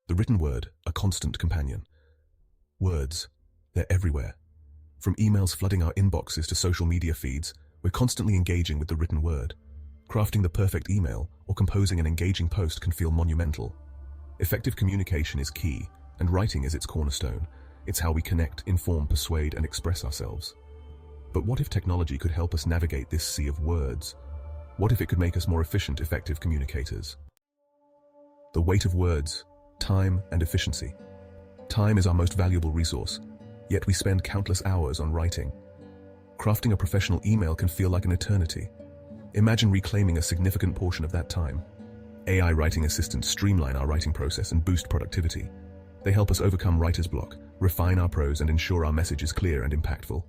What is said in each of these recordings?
The written word, a constant companion. Words, they're everywhere. From emails flooding our inboxes to social media feeds, we're constantly engaging with the written word. Crafting the perfect email or composing an engaging post can feel monumental. Effective communication is key, and writing is its cornerstone. It's how we connect, inform, persuade, and express ourselves. But what if technology could help us navigate this sea of words? What if it could make us more efficient, effective communicators? The weight of words, time, and efficiency. Time is our most valuable resource, yet we spend countless hours on writing. Crafting a professional email can feel like an eternity. Imagine reclaiming a significant portion of that time. AI writing assistants streamline our writing process and boost productivity. They help us overcome writer's block, refine our prose, and ensure our message is clear and impactful.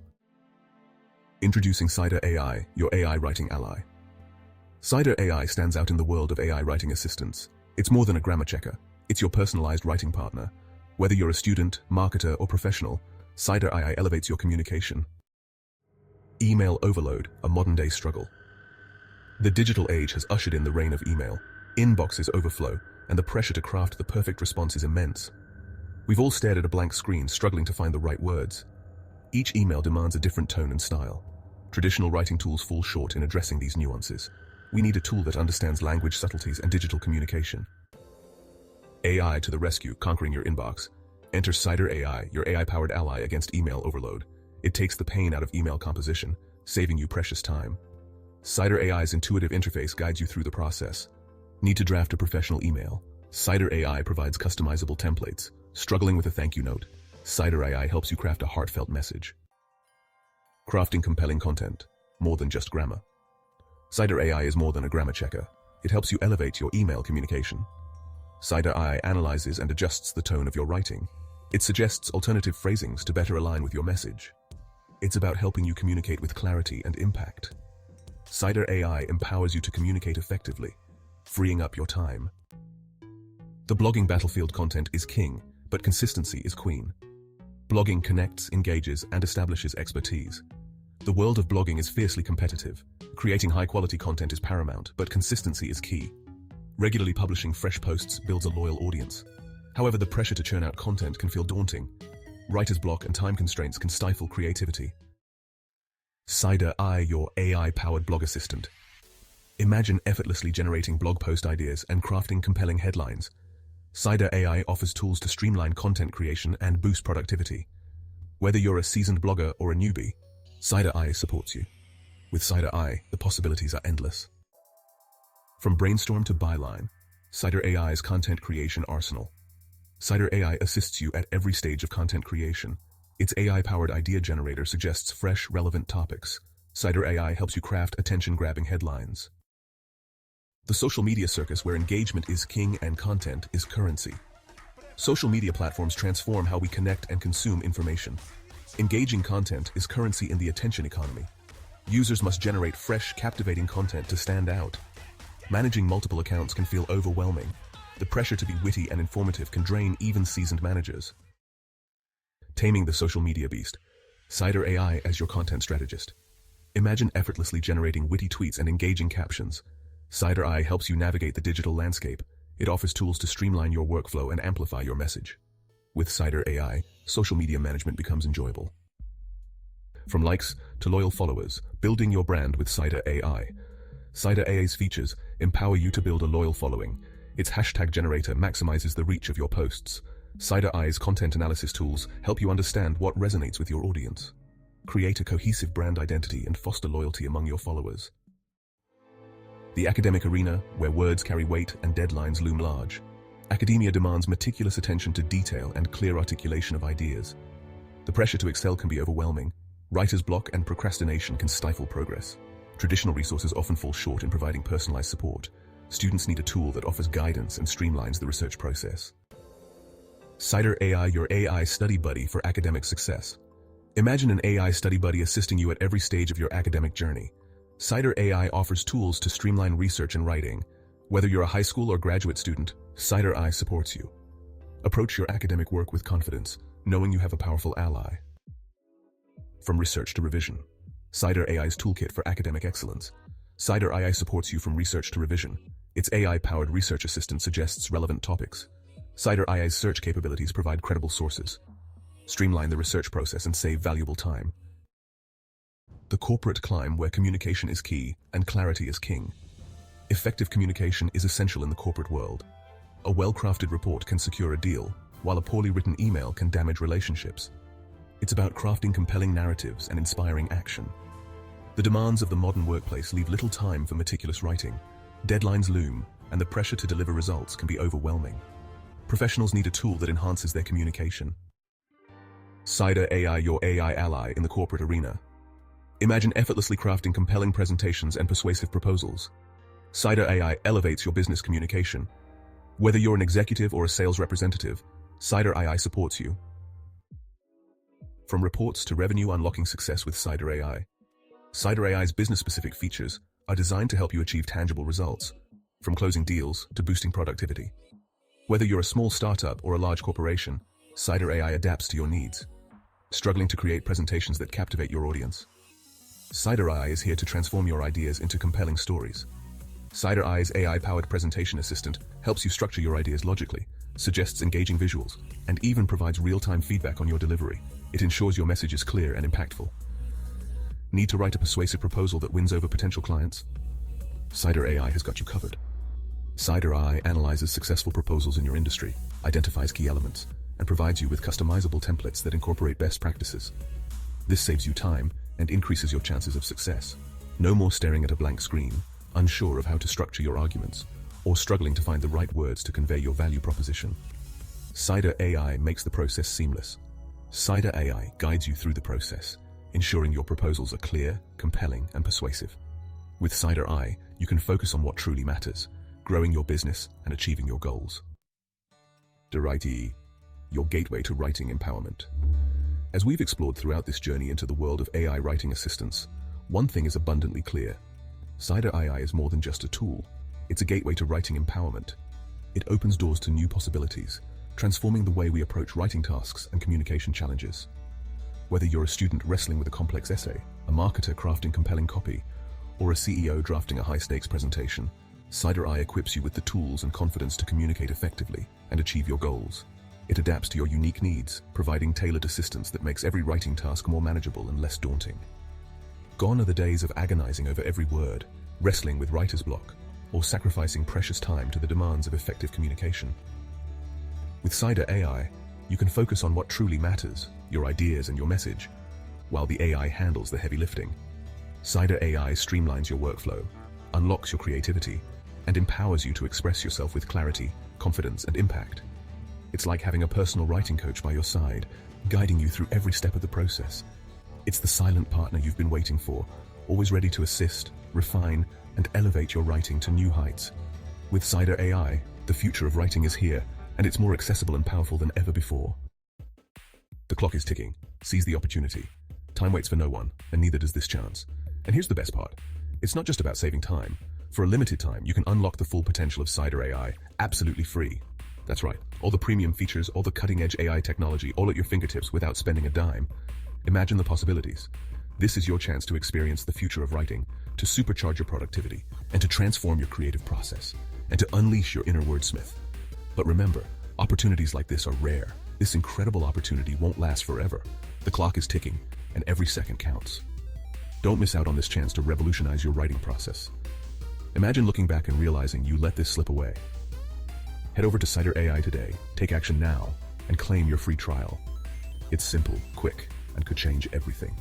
Introducing Cider AI, your AI writing ally. Cider AI stands out in the world of AI writing assistants. It's more than a grammar checker. It's your personalized writing partner. Whether you're a student, marketer, or professional, Cider AI elevates your communication. Email overload, a modern-day struggle. The digital age has ushered in the reign of email. Inboxes overflow, and the pressure to craft the perfect response is immense. We've all stared at a blank screen, struggling to find the right words. Each email demands a different tone and style. Traditional writing tools fall short in addressing these nuances. We need a tool that understands language subtleties and digital communication. AI to the rescue, conquering your inbox. Enter Cider AI, your AI-powered ally against email overload. It takes the pain out of email composition, saving you precious time. Cider AI's intuitive interface guides you through the process. Need to draft a professional email? Cider AI provides customizable templates. Struggling with a thank you note? Cider AI helps you craft a heartfelt message. Crafting compelling content, more than just grammar. Cider AI is more than a grammar checker. It helps you elevate your email communication. Cider AI analyzes and adjusts the tone of your writing. It suggests alternative phrasings to better align with your message. It's about helping you communicate with clarity and impact. Cider AI empowers you to communicate effectively, freeing up your time. The blogging battlefield content is king, but consistency is queen. Blogging connects, engages, and establishes expertise. The world of blogging is fiercely competitive. Creating high-quality content is paramount, but consistency is key. Regularly publishing fresh posts builds a loyal audience. However, the pressure to churn out content can feel daunting. Writer's block and time constraints can stifle creativity. Cider AI, your AI-powered blog assistant. Imagine effortlessly generating blog post ideas and crafting compelling headlines. Cider AI offers tools to streamline content creation and boost productivity. Whether you're a seasoned blogger or a newbie, Cider AI supports you. With Cider AI, the possibilities are endless. From brainstorm to byline, Cider AI's content creation arsenal. Cider AI assists you at every stage of content creation. Its AI-powered idea generator suggests fresh, relevant topics. Cider AI helps you craft attention-grabbing headlines. The social media circus, where engagement is king and content is currency. Social media platforms transform how we connect and consume information. Engaging content is currency in the attention economy. Users must generate fresh, captivating content to stand out. Managing multiple accounts can feel overwhelming. The pressure to be witty and informative can drain even seasoned managers. Taming the social media beast. Cider AI as your content strategist. Imagine effortlessly generating witty tweets and engaging captions. Cider AI helps you navigate the digital landscape. It offers tools to streamline your workflow and amplify your message. With Cider AI, social media management becomes enjoyable. From likes to loyal followers, building your brand with Cider AI. Cider AI's features empower you to build a loyal following. Its hashtag generator maximizes the reach of your posts. Cider AI's content analysis tools help you understand what resonates with your audience. Create a cohesive brand identity and foster loyalty among your followers. The academic arena, where words carry weight and deadlines loom large. Academia demands meticulous attention to detail and clear articulation of ideas. The pressure to excel can be overwhelming. Writer's block and procrastination can stifle progress. Traditional resources often fall short in providing personalized support. Students need a tool that offers guidance and streamlines the research process. Cider AI, your AI study buddy for academic success. Imagine an AI study buddy assisting you at every stage of your academic journey. Cider AI offers tools to streamline research and writing. Whether you're a high school or graduate student, Cider AI supports you. Approach your academic work with confidence, knowing you have a powerful ally. From research to revision. Cider AI's Toolkit for academic excellence. Cider AI supports you from research to revision. Its AI-powered research assistant suggests relevant topics. Cider AI's search capabilities provide credible sources, streamline the research process, and save valuable time. The corporate climb where communication is key and clarity is king. Effective communication is essential in the corporate world. A well-crafted report can secure a deal, while a poorly written email can damage relationships. It's about crafting compelling narratives and inspiring action. The demands of the modern workplace leave little time for meticulous writing. Deadlines loom, and the pressure to deliver results can be overwhelming. Professionals need a tool that enhances their communication. Cider AI, your AI ally in the corporate arena. Imagine effortlessly crafting compelling presentations and persuasive proposals. Cider AI elevates your business communication. Whether you're an executive or a sales representative, Cider AI supports you. From reports to revenue, unlocking success with Cider AI. Cider AI's business-specific features are designed to help you achieve tangible results, from closing deals to boosting productivity. Whether you're a small startup or a large corporation, Cider AI adapts to your needs. Struggling to create presentations that captivate your audience? Cider AI is here to transform your ideas into compelling stories. Cider AI's AI-powered presentation assistant helps you structure your ideas logically, suggests engaging visuals, and even provides real-time feedback on your delivery. It ensures your message is clear and impactful. Need to write a persuasive proposal that wins over potential clients? Cider AI has got you covered. Cider AI analyzes successful proposals in your industry, identifies key elements, and provides you with customizable templates that incorporate best practices. This saves you time and increases your chances of success. No more staring at a blank screen, unsure of how to structure your arguments, or struggling to find the right words to convey your value proposition. Cider AI makes the process seamless. Cider AI guides you through the process, ensuring your proposals are clear, compelling, and persuasive. With Cider AI, you can focus on what truly matters, growing your business and achieving your goals. Write, your gateway to writing empowerment. As we've explored throughout this journey into the world of AI writing assistants, one thing is abundantly clear. Cider AI is more than just a tool. It's a gateway to writing empowerment. It opens doors to new possibilities, transforming the way we approach writing tasks and communication challenges. Whether you're a student wrestling with a complex essay, a marketer crafting compelling copy, or a CEO drafting a high-stakes presentation, Cider AI equips you with the tools and confidence to communicate effectively and achieve your goals. It adapts to your unique needs, providing tailored assistance that makes every writing task more manageable and less daunting. Gone are the days of agonizing over every word, wrestling with writer's block, or sacrificing precious time to the demands of effective communication. With Cider AI, you can focus on what truly matters, your ideas and your message, while the AI handles the heavy lifting. Cider AI streamlines your workflow, unlocks your creativity, and empowers you to express yourself with clarity, confidence, and impact. It's like having a personal writing coach by your side, guiding you through every step of the process. It's the silent partner you've been waiting for, always ready to assist, refine, and elevate your writing to new heights. With Cider AI, the future of writing is here, and it's more accessible and powerful than ever before. The clock is ticking. Seize the opportunity. Time waits for no one, and neither does this chance. And here's the best part. It's not just about saving time. For a limited time, you can unlock the full potential of Cider AI, absolutely free. That's right, all the premium features, all the cutting-edge AI technology, all at your fingertips without spending a dime. Imagine the possibilities. This is your chance to experience the future of writing, to supercharge your productivity, and to transform your creative process, and to unleash your inner wordsmith. But remember, opportunities like this are rare. This incredible opportunity won't last forever. The clock is ticking, and every second counts. Don't miss out on this chance to revolutionize your writing process. Imagine looking back and realizing you let this slip away. Head over to Cider AI today, take action now, and claim your free trial. It's simple, quick, and could change everything.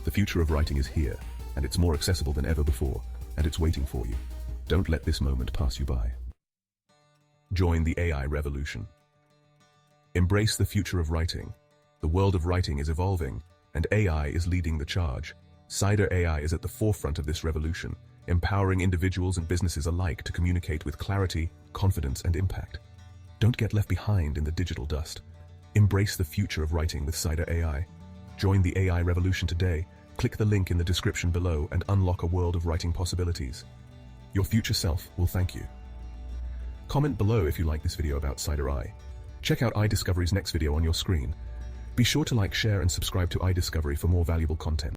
The future of writing is here, and it's more accessible than ever before, and it's waiting for you. Don't let this moment pass you by. Join the AI revolution. Embrace the future of writing. The world of writing is evolving, and AI is leading the charge. Cider AI is at the forefront of this revolution, empowering individuals and businesses alike to communicate with clarity, confidence, and impact. Don't get left behind in the digital dust. Embrace the future of writing with Cider AI. Join the AI revolution today. Click the link in the description below and unlock a world of writing possibilities. Your future self will thank you. Comment below if you like this video about Cider AI. Check out iDiscovery's next video on your screen. Be sure to like, share, and subscribe to iDiscovery for more valuable content.